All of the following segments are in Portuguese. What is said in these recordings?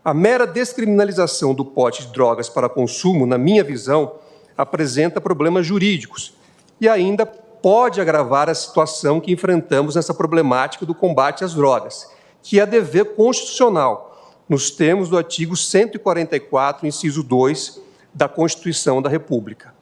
A mera descriminalização do pote de drogas para consumo, na minha visão, apresenta problemas jurídicos e ainda pode agravar a situação que enfrentamos nessa problemática do combate às drogas, que é dever constitucional, nos termos do artigo 144, inciso 2, da Constituição da República.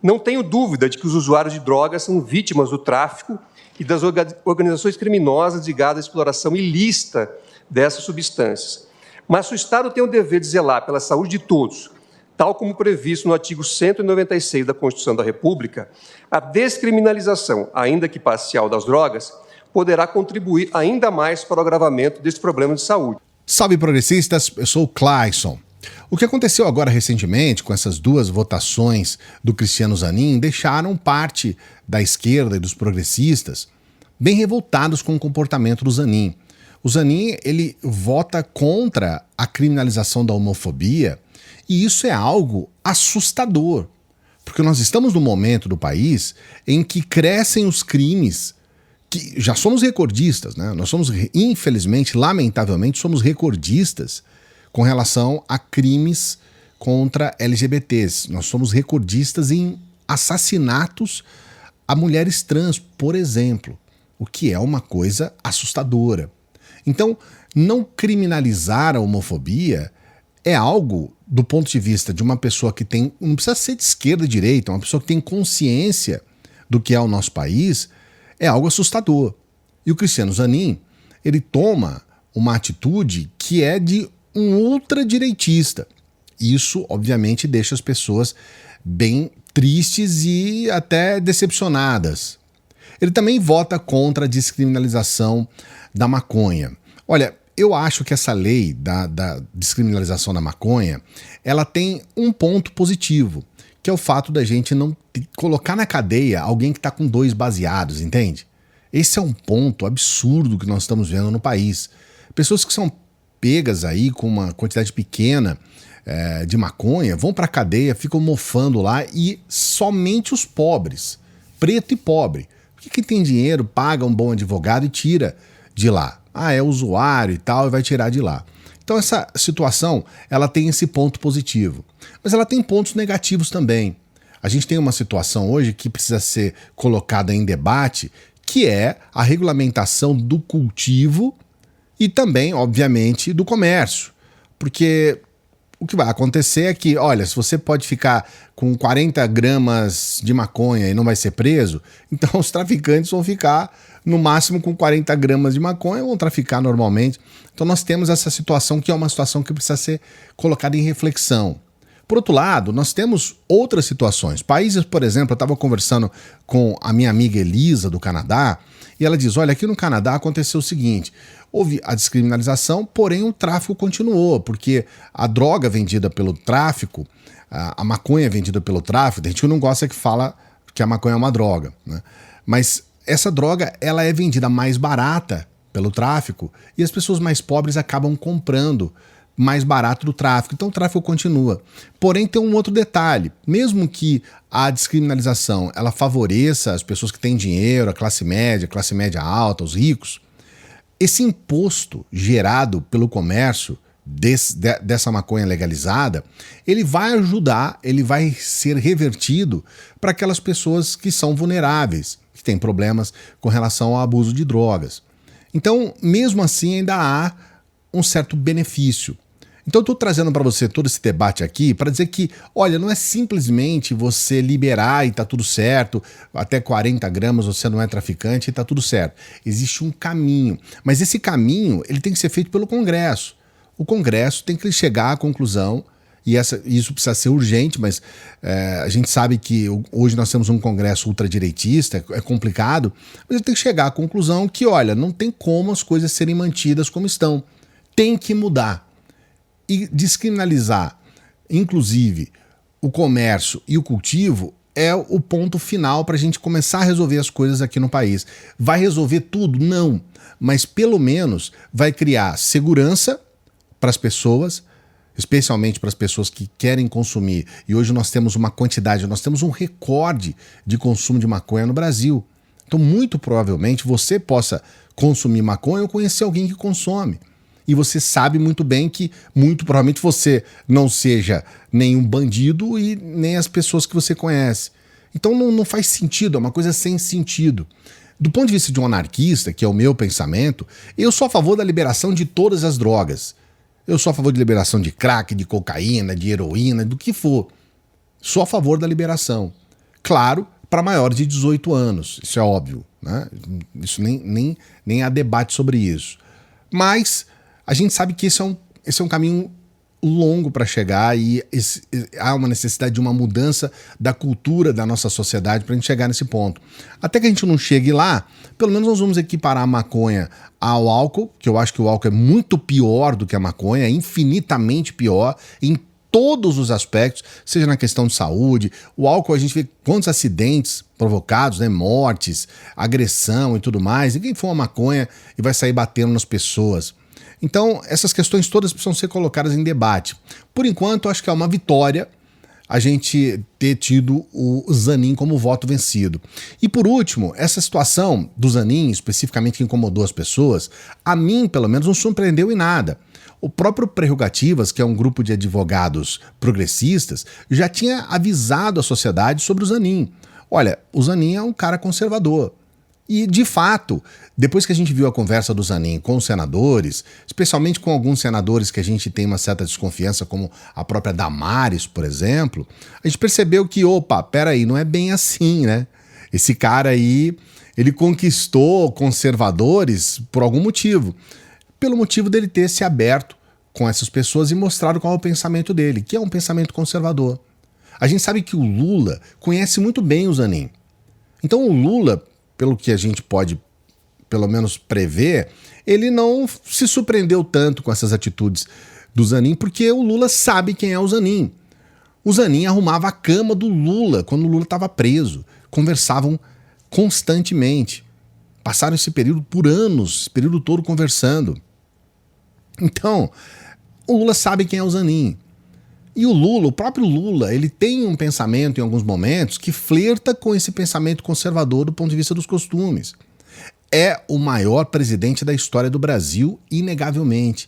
Não tenho dúvida de que os usuários de drogas são vítimas do tráfico e das organizações criminosas ligadas à exploração ilícita dessas substâncias. Mas se o Estado tem o dever de zelar pela saúde de todos, tal como previsto no artigo 196 da Constituição da República, a descriminalização, ainda que parcial, das drogas poderá contribuir ainda mais para o agravamento desse problema de saúde. Salve, progressistas, eu sou o Clayson. O que aconteceu agora recentemente com essas duas votações do Cristiano Zanin deixaram parte da esquerda e dos progressistas bem revoltados com o comportamento do Zanin. O Zanin, ele vota contra a criminalização da homofobia e isso é algo assustador, porque nós estamos num momento do país em que crescem os crimes, que já somos recordistas, né? Nós somos, infelizmente, lamentavelmente, somos recordistas com relação a crimes contra LGBTs. Nós somos recordistas em assassinatos a mulheres trans, por exemplo, o que é uma coisa assustadora. Então, não criminalizar a homofobia é algo, do ponto de vista de uma pessoa que tem, não precisa ser de esquerda ou direita, uma pessoa que tem consciência do que é o nosso país, é algo assustador. E o Cristiano Zanin, ele toma uma atitude que é de um ultradireitista. Isso, obviamente, deixa as pessoas bem tristes e até decepcionadas. Ele também vota contra a descriminalização da maconha. Olha, eu acho que essa lei da descriminalização da maconha, ela tem um ponto positivo, que é o fato da gente não colocar na cadeia alguém que está com 2 baseados, entende? Esse é um ponto absurdo que nós estamos vendo no país. Pessoas que são pegas aí com uma quantidade pequena de maconha, vão para a cadeia, ficam mofando lá e somente os pobres, preto e pobre. Porque quem tem dinheiro paga um bom advogado e tira de lá. Ah, é usuário e tal, e vai tirar de lá. Então essa situação, ela tem esse ponto positivo. Mas ela tem pontos negativos também. A gente tem uma situação hoje que precisa ser colocada em debate, que é a regulamentação do cultivo e também, obviamente, do comércio. Porque o que vai acontecer é que, olha, se você pode ficar com 40 gramas de maconha e não vai ser preso, então os traficantes vão ficar no máximo com 40 gramas de maconha, vão traficar normalmente. Então nós temos essa situação que é uma situação que precisa ser colocada em reflexão. Por outro lado, nós temos outras situações. Países, por exemplo, eu estava conversando com a minha amiga Elisa do Canadá, e ela diz, olha, aqui no Canadá aconteceu o seguinte, houve a descriminalização, porém o tráfico continuou, porque a droga vendida pelo tráfico, a maconha vendida pelo tráfico, tem gente que não gosta que fala que a maconha é uma droga, né? Mas essa droga, ela é vendida mais barata pelo tráfico e as pessoas mais pobres acabam comprando mais barato do tráfico. Então o tráfico continua. Porém tem um outro detalhe, mesmo que a descriminalização ela favoreça as pessoas que têm dinheiro, a classe média alta, os ricos, esse imposto gerado pelo comércio dessa maconha legalizada, ele vai ajudar, ele vai ser revertido para aquelas pessoas que são vulneráveis, que têm problemas com relação ao abuso de drogas. Então, mesmo assim, ainda há um certo benefício. Então eu estou trazendo para você todo esse debate aqui para dizer que, olha, não é simplesmente você liberar e está tudo certo, até 40 gramas você não é traficante e está tudo certo. Existe um caminho, mas esse caminho ele tem que ser feito pelo Congresso. O Congresso tem que chegar à conclusão, e isso precisa ser urgente, mas a gente sabe que hoje nós temos um Congresso ultradireitista, é complicado, mas ele tem que chegar à conclusão que, olha, não tem como as coisas serem mantidas como estão. Tem que mudar. E descriminalizar, inclusive, o comércio e o cultivo é o ponto final para a gente começar a resolver as coisas aqui no país. Vai resolver tudo? Não. Mas pelo menos vai criar segurança para as pessoas, especialmente para as pessoas que querem consumir. E hoje nós temos uma quantidade, nós temos um recorde de consumo de maconha no Brasil. Então, muito provavelmente, você possa consumir maconha ou conhecer alguém que consome. e você sabe muito bem que muito provavelmente você não seja nenhum bandido e nem as pessoas que você conhece. Então não faz sentido, é uma coisa sem sentido. Do ponto de vista de um anarquista, que é o meu pensamento, eu sou a favor da liberação de todas as drogas. Eu sou a favor de liberação de crack, de cocaína, de heroína, do que for. Sou a favor da liberação. Claro, para maiores de 18 anos, isso é óbvio, né? Isso nem há debate sobre isso. Mas a gente sabe que esse é um caminho longo para chegar e há uma necessidade de uma mudança da cultura da nossa sociedade para a gente chegar nesse ponto. Até que a gente não chegue lá, pelo menos nós vamos equiparar a maconha ao álcool, que eu acho que o álcool é muito pior do que a maconha, é infinitamente pior em todos os aspectos, seja na questão de saúde. O álcool, a gente vê quantos acidentes provocados, né? Mortes, agressão e tudo mais. Ninguém fuma maconha e vai sair batendo nas pessoas. Então, essas questões todas precisam ser colocadas em debate. Por enquanto, acho que é uma vitória a gente ter tido o Zanin como voto vencido. E por último, essa situação do Zanin, especificamente que incomodou as pessoas, a mim, pelo menos, não surpreendeu em nada. O próprio Prerrogativas, que é um grupo de advogados progressistas, já tinha avisado a sociedade sobre o Zanin. Olha, o Zanin é um cara conservador. E, de fato, depois que a gente viu a conversa do Zanin com os senadores, especialmente com alguns senadores que a gente tem uma certa desconfiança, como a própria Damares, por exemplo, a gente percebeu que, opa, peraí, não é bem assim, né? Esse cara aí, ele conquistou conservadores por algum motivo. Pelo motivo dele ter se aberto com essas pessoas e mostrado qual é o pensamento dele, que é um pensamento conservador. A gente sabe que o Lula conhece muito bem o Zanin. Então o Lula, pelo que a gente pode, pelo menos, prever, ele não se surpreendeu tanto com essas atitudes do Zanin, porque o Lula sabe quem é o Zanin. O Zanin arrumava a cama do Lula quando o Lula estava preso. Conversavam constantemente. Passaram esse período por anos, esse período todo conversando. Então, o Lula sabe quem é o Zanin. E o Lula, o próprio Lula, ele tem um pensamento em alguns momentos que flerta com esse pensamento conservador do ponto de vista dos costumes. É o maior presidente da história do Brasil, inegavelmente.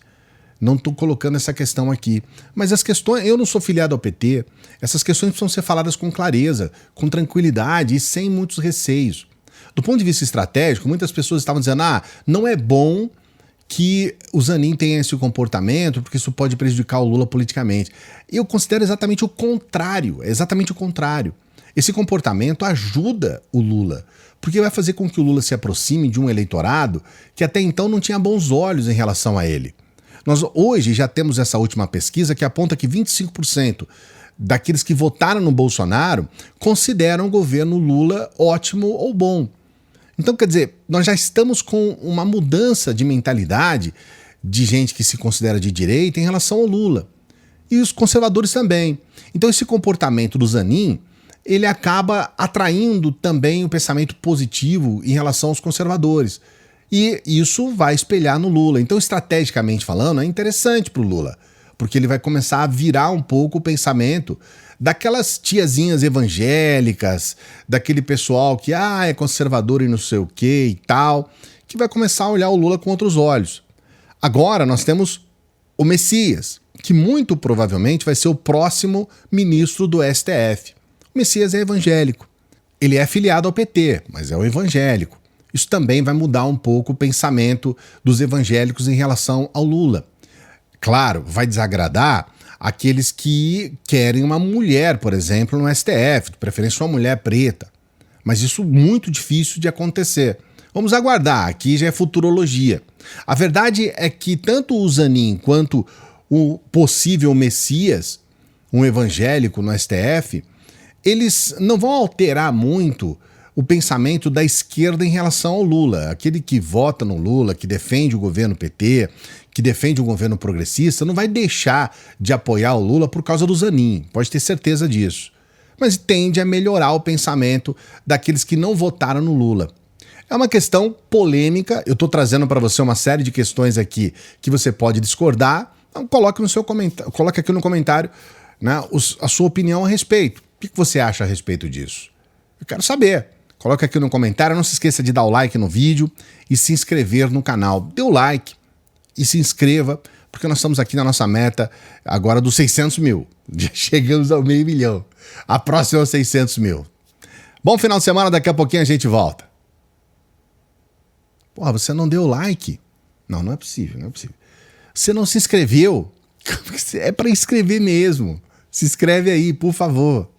Não estou colocando essa questão aqui. Mas as questões, eu não sou filiado ao PT, essas questões precisam ser faladas com clareza, com tranquilidade e sem muitos receios. Do ponto de vista estratégico, muitas pessoas estavam dizendo, não é bom que o Zanin tenha esse comportamento, porque isso pode prejudicar o Lula politicamente. Eu considero exatamente o contrário, Esse comportamento ajuda o Lula, porque vai fazer com que o Lula se aproxime de um eleitorado que até então não tinha bons olhos em relação a ele. Nós hoje já temos essa última pesquisa que aponta que 25% daqueles que votaram no Bolsonaro consideram o governo Lula ótimo ou bom. Então, quer dizer, nós já estamos com uma mudança de mentalidade de gente que se considera de direita em relação ao Lula. E os conservadores também. Então, esse comportamento do Zanin, ele acaba atraindo também o pensamento positivo em relação aos conservadores. E isso vai espelhar no Lula. Então, estrategicamente falando, é interessante para o Lula, porque ele vai começar a virar um pouco o pensamento daquelas tiazinhas evangélicas, daquele pessoal que é conservador e não sei o que e tal, que vai começar a olhar o Lula com outros olhos. Agora nós temos o Messias, que muito provavelmente vai ser o próximo ministro do STF. O Messias é evangélico. Ele é filiado ao PT, mas é um evangélico. Isso também vai mudar um pouco o pensamento dos evangélicos em relação ao Lula. Claro, vai desagradar aqueles que querem uma mulher, por exemplo, no STF, de preferência uma mulher preta. Mas isso é muito difícil de acontecer. Vamos aguardar, aqui já é futurologia. A verdade é que tanto o Zanin quanto o possível Messias, um evangélico no STF, eles não vão alterar muito o pensamento da esquerda em relação ao Lula. Aquele que vota no Lula, que defende o governo PT, que defende o governo progressista, não vai deixar de apoiar o Lula por causa do Zanin, pode ter certeza disso. Mas tende a melhorar o pensamento daqueles que não votaram no Lula. É uma questão polêmica, eu estou trazendo para você uma série de questões aqui que você pode discordar, então coloque aqui no comentário, né, a sua opinião a respeito. O que você acha a respeito disso? Eu quero saber. Coloque aqui no comentário, não se esqueça de dar o like no vídeo e se inscrever no canal. Dê o like. e se inscreva, porque nós estamos aqui na nossa meta agora dos 600 mil. Já chegamos ao 500 mil. A próxima é os 600 mil. Bom final de semana, daqui a pouquinho a gente volta. Porra, você não deu like? Não, não é possível, não é possível. Você não se inscreveu? É para inscrever mesmo. Se inscreve aí, por favor.